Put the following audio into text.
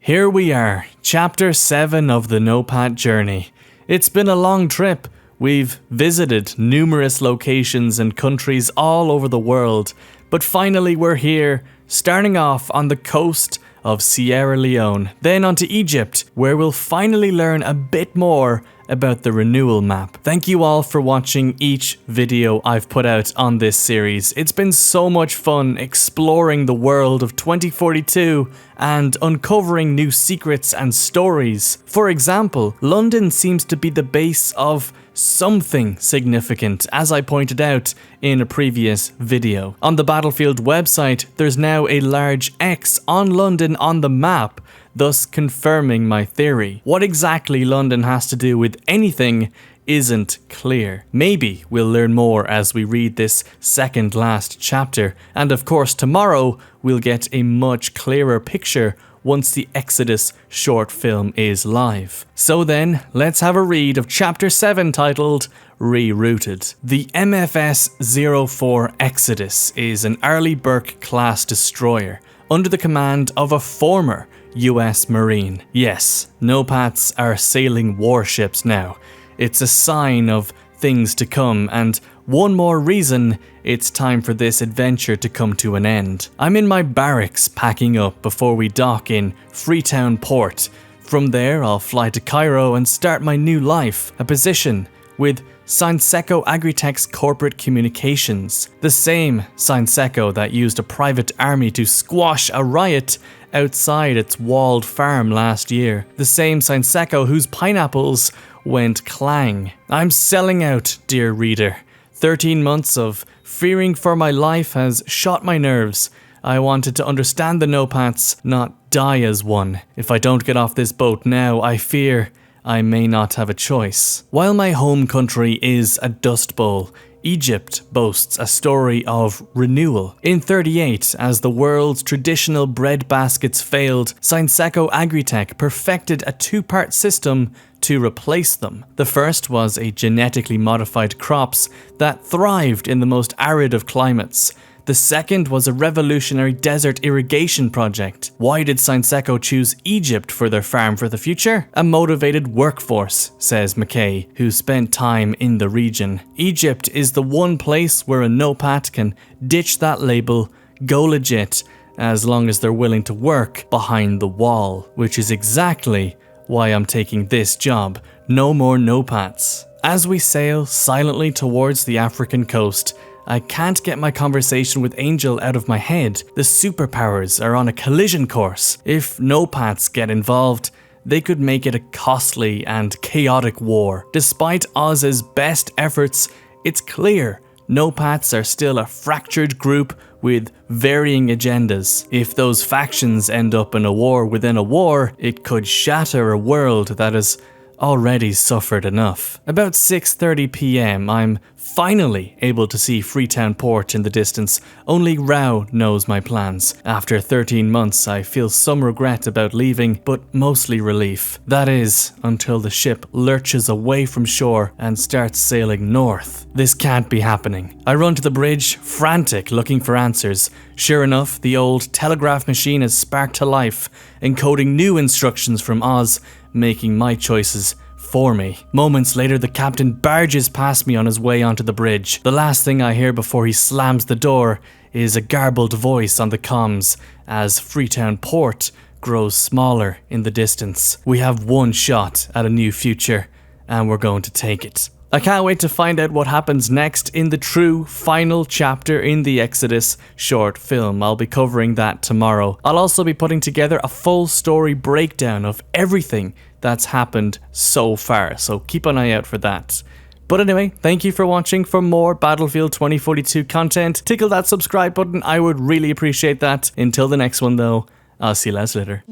Here we are, Chapter 7 of the Nopat Journey. It's been a long trip. We've visited numerous locations and countries all over the world, but finally we're here, starting off on the coast of Sierra Leone, then onto Egypt, where we'll finally learn a bit more about the renewal map. Thank you all for watching each video I've put out on this series. It's been so much fun exploring the world of 2042 and uncovering new secrets and stories. For example, London seems to be the base of something significant, as I pointed out in a previous video. On the Battlefield website, there's now a large X on London on the map, thus confirming my theory. What exactly London has to do with anything isn't clear. Maybe we'll learn more as we read this second last chapter, and of course tomorrow we'll get a much clearer picture once the Exodus short film is live. So then, let's have a read of Chapter 7 titled Rerouted. The MFS-04 Exodus is an Arleigh Burke-class destroyer under the command of a former US Marine. Yes, Nopats are sailing warships now. It's a sign of things to come, and one more reason it's time for this adventure to come to an end. I'm in my barracks packing up before we dock in Freetown Port. From there, I'll fly to Cairo and start my new life, a position with Synseco Agritech's corporate communications. The same Synseco that used a private army to squash a riot outside its walled farm last year. The same Synseco whose pineapples went clang. I'm selling out, dear reader. 13 months of fearing for my life has shot my nerves. I wanted to understand the Nopats, not die as one. If I don't get off this boat now, I fear I may not have a choice. While my home country is a dust bowl, Egypt boasts a story of renewal. In 38, as the world's traditional bread baskets failed, Synseco Agritech perfected a two-part system to replace them. The first was a genetically modified crops that thrived in the most arid of climates. The second was a revolutionary desert irrigation project. Why did Synseco choose Egypt for their farm for the future? A motivated workforce, says McKay, who spent time in the region. Egypt is the one place where a Nopat can ditch that label, go legit, as long as they're willing to work behind the wall, which is exactly why I'm taking this job. No more Nopats. As we sail silently towards the African coast, I can't get my conversation with Angel out of my head. The superpowers are on a collision course. If Nopats get involved, they could make it a costly and chaotic war. Despite Oz's best efforts, it's clear Nopats are still a fractured group with varying agendas. If those factions end up in a war within a war, it could shatter a world that has already suffered enough. About 6:30 p.m, I'm finally able to see Freetown Port in the distance. Only Rao knows my plans. After 13 months, I feel some regret about leaving, but mostly relief. That is, until the ship lurches away from shore and starts sailing north. This can't be happening. I run to the bridge, frantic, looking for answers. Sure enough, the old telegraph machine has sparked to life, encoding new instructions from Oz, making my choices for me. Moments later, the captain barges past me on his way onto the bridge. The last thing I hear before he slams the door is a garbled voice on the comms as Freetown Port grows smaller in the distance. We have one shot at a new future, and we're going to take it. I can't wait to find out what happens next in the true final chapter in the Exodus short film. I'll be covering that tomorrow. I'll also be putting together a full story breakdown of everything that's happened so far, so keep an eye out for that. But anyway, thank you for watching. For more Battlefield 2042 content, tickle that subscribe button, I would really appreciate that. Until the next one though, I'll see you later.